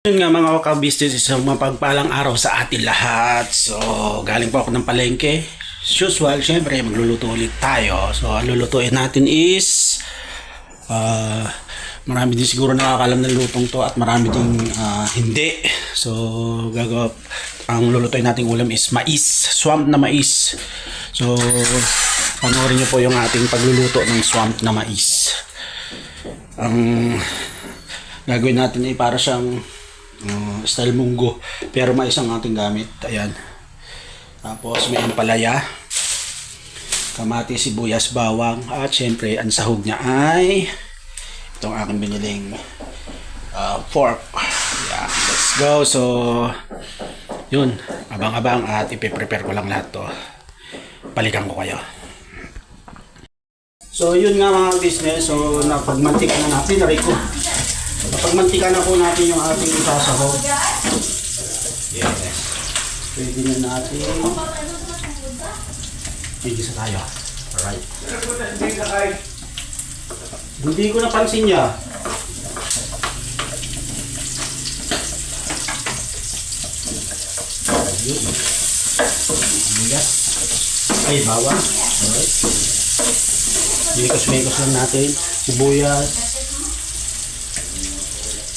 Yun nga mga ka-business, isang mapagpalang araw sa atin lahat. So, galing po ako ng palengke. As usual, syempre, magluluto ulit tayo. So, ang lulutuin natin is marami din siguro nakakalam ng lutong to at marami din hindi. So, ang lulutuin nating ulam is mais, swamp na mais. So, panoorin niyo po yung ating pagluluto ng swamp na mais. Ang gagawin natin ay para siyang style munggo, pero mais ang ating gamit. Ayan. Tapos may ampalaya, kamatis, sibuyas, bawang, at syempre ang sahog niya ay itong aking biniling pork. Yeah, let's go. So yun, abang-abang at ipe-prepare ko lang lahat to. Balikan ko kayo. So yun nga mga business, so napagmantika na natin, aray ko. Napagmantika na po natin yung ating sasahog. Yes. Pwede na natin. May gisa tayo. Alright. Hindi ko napansin niya. Sibuyas. Ay, bawang. Alright. Mikos-mikos lang natin.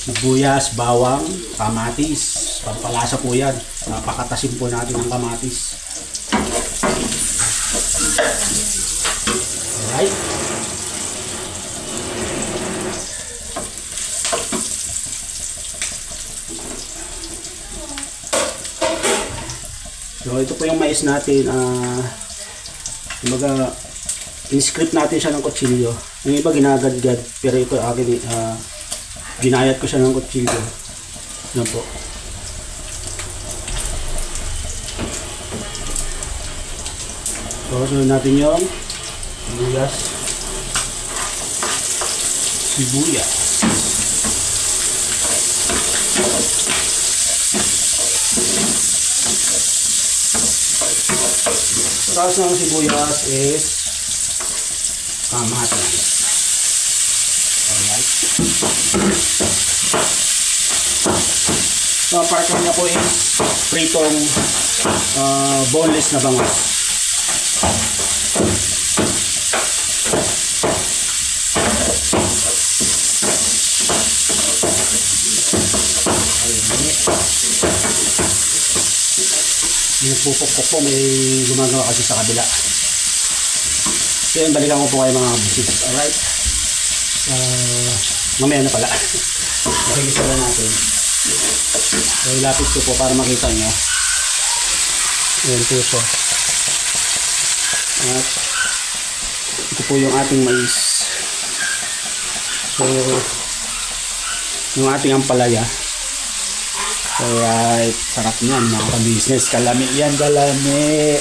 Sibuyas, bawang, kamatis. Pampalasa po yan. Napakatasim po natin ng kamatis. Alright. So ito po yung mais natin. Kumbaga, in-script natin siya ng kutsilyo. Yung iba ginagadgad, pero ito akin ginayat ko siya ng kutsilyo. Yan po. So, sunod natin yung sibuyas. Tapos ng sibuyas is kamatis. Alright. So, partner niya po is pritong boneless na bangus. Yung pupukpok po, may gumagawa kasi sa kabila. So yun, balikan ko po kayo mga business. Alright. Mamaya na pala. Nakikisa na natin. So ilapit ko po para makita nyo. Ayan po siya. At ito po yung ating mais. So yung ating ampalaya. Alright, sarap niyan mga ka-business. Kalami yan, kalami.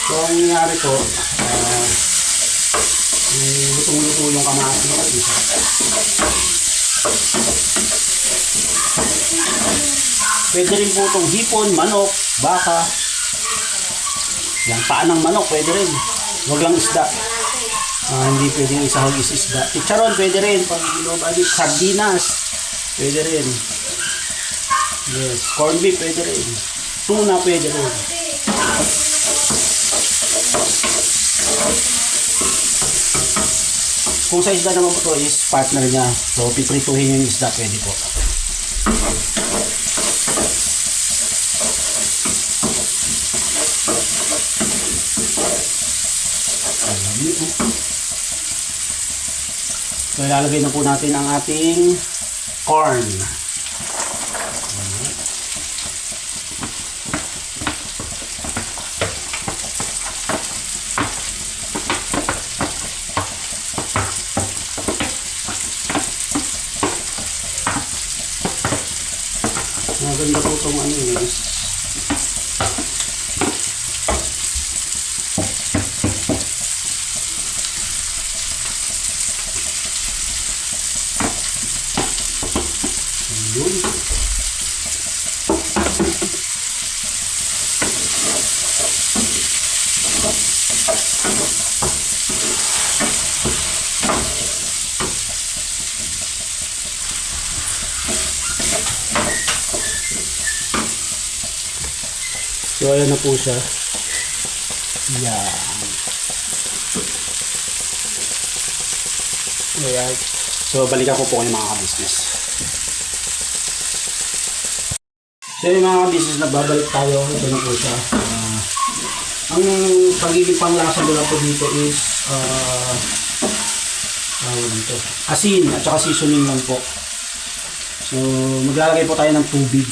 So ang nangyari po, lutong-luto yung kamatis. Pwede rin po itong hipon, manok, baka. Yung paa ng manok, pwede rin. Huwag lang isda. Hindi pwedeng isahog isda. Chicharon, pwede rin. Sardinas, pwede rin. Yes. Corned beef, pwede rin. Tuna, pwede rin. Kung sa isda naman po ito is partner niya. So, piprituhin yung isda, pwede po. So, ilalagay na po natin ang ating corn. Maganda po itong ano guys. So, ayan na po siya. Yan. Alright. So, balikan ko po kayo mga ka-business. So, yung mga ka-business, nagbabalik tayo. Ito na po siya. Ang pagiging panglasa nila po dito is asin at saka seasoning lang po. So, maglalagay po tayo ng tubig.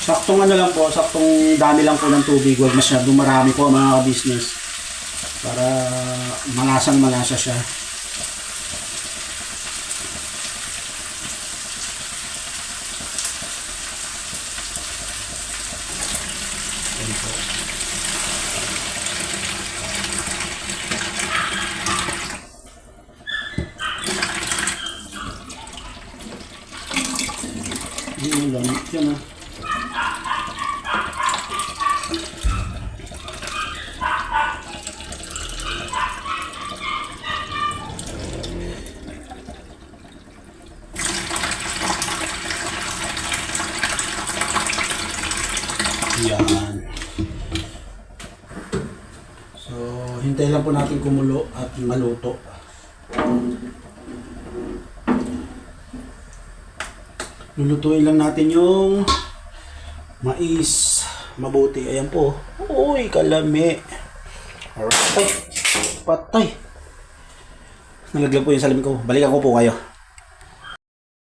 Saktong ano lang po, saktong dami lang po ng tubig. Huwag masyadong marami po mga ka-business. Para malasang malasa siya. Ayan po. Yung lamit yan ah. Yan. So, hintayin lang po natin kumulo at maluto. Lulutuin lang natin yung mais. Mabuti. Ayan po. Uy, kalami. Alright. Patay. Nalaglag po yung salamin ko. Balikan ko po kayo.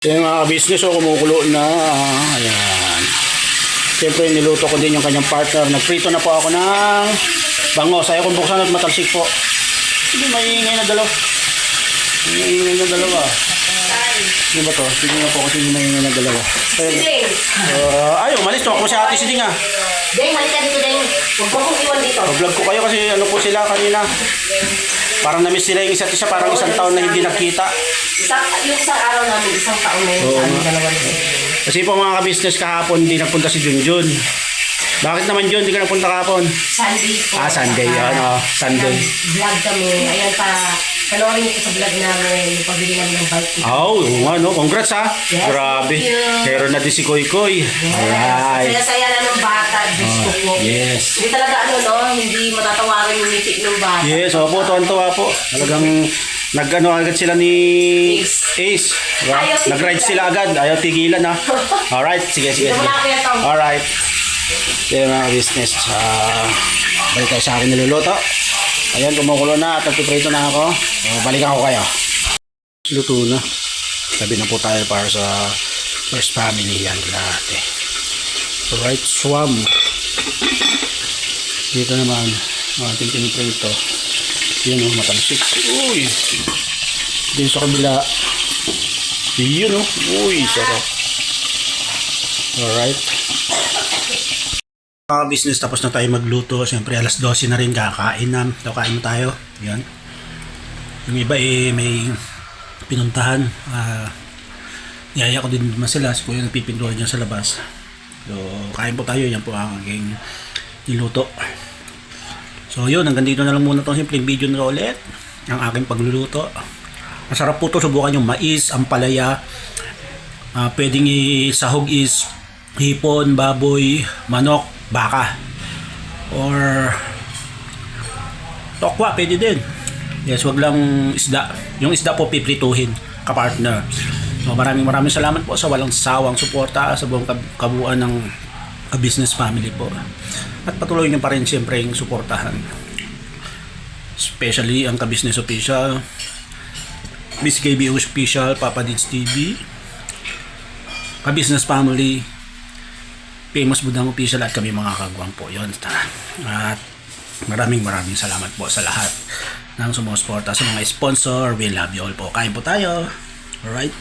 Ayan mga business, kumukulo na. Ayan. Siyempre, niluto ko din yung kanyang partner. Nagprito na po ako ng bangos. Ayaw kong buksan at matalsik po. Hindi, maingay na dalawa. Maingay na dalawa. Ano ba to? Sige nga po kasi maingay na dalawa. Siding! Ayaw, malis. Tuwak mo si ate Siding ah. Deng, halika dito, Deng. Huwag mo kong iwan dito. Vlog ko kayo kasi ano po sila kanina. Parang na-miss sila yung isa't isa. Parang isang taon na hindi nakita. Yung isang araw namin, isang taon na yun. Ano dalawa nito? Kasi po mga ka-business kahapon hindi nagpunta si Junjun. Bakit naman Jun, hindi ka nagpunta kahapon? Sunday po. Sunday yan. Sunday. Vlog kami. Ayan pa. Panoorin niyo po sa vlog namin. Yung pagbili namin ng bike. Ano, congrats ha. Yes, Grabe. thank you. Meron na din si Koy Koy. Alright. Saya-saya na ng bata. Diyos ko po. Yes. Hindi talaga hindi matatawaran yung ngiti ng bata. Yes, opo, tuwan-tuwa po. Talagang agad sila ni Ace. Ayaw tigilan. Nag-ride sila agad. Ayaw tigilan ha. Alright, sige. Dito mo na kaya ito. Alright. Kaya mga business. Balik tayo sa akin niluluto. Ayan, kumukulo na at nagpiprito na ako. Balikan ko kayo. Luto na. Sabi na po tayo para sa first family yan lahat eh. Alright, swam. Dito naman, ating piniprito. Yun o, matalsik. Uy! Dito sa kabila. Yun o. Uy, sarap. Alright. Mga business, tapos na tayo magluto. Siyempre, alas 12 na rin kakain na. So, kain mo tayo. Yan. Yung iba may pinuntahan. Yaya ko din naman sila. Si Kuya nagpipintuhan dyan sa labas. So, kain po tayo. Yan po ang aking niluto. So, yun. Hanggang dito na lang muna itong simpleng video na ulit. Ang aking pagluluto. Masarap po ito. Subukan yung mais, ampalaya. Pwedeng isahog is hipon, baboy, manok, baka. Or tokwa, pwede din. Yes, wag lang isda. Yung isda po piprituhin, kapartner. So, maraming salamat po sa walang sawang suporta sa buong kabuuan ng business family po. At patuloy nyo pa rin siyempre yung suportahan. Especially ang ka-business official, Miss KB Official, Papa Dids TV, ka-business family, Famous Budang Official at kami mga kagwang po. Yun. At maraming salamat po sa lahat ng sumusuporta sa mga sponsor. We love you all po. Kain po tayo. Alright.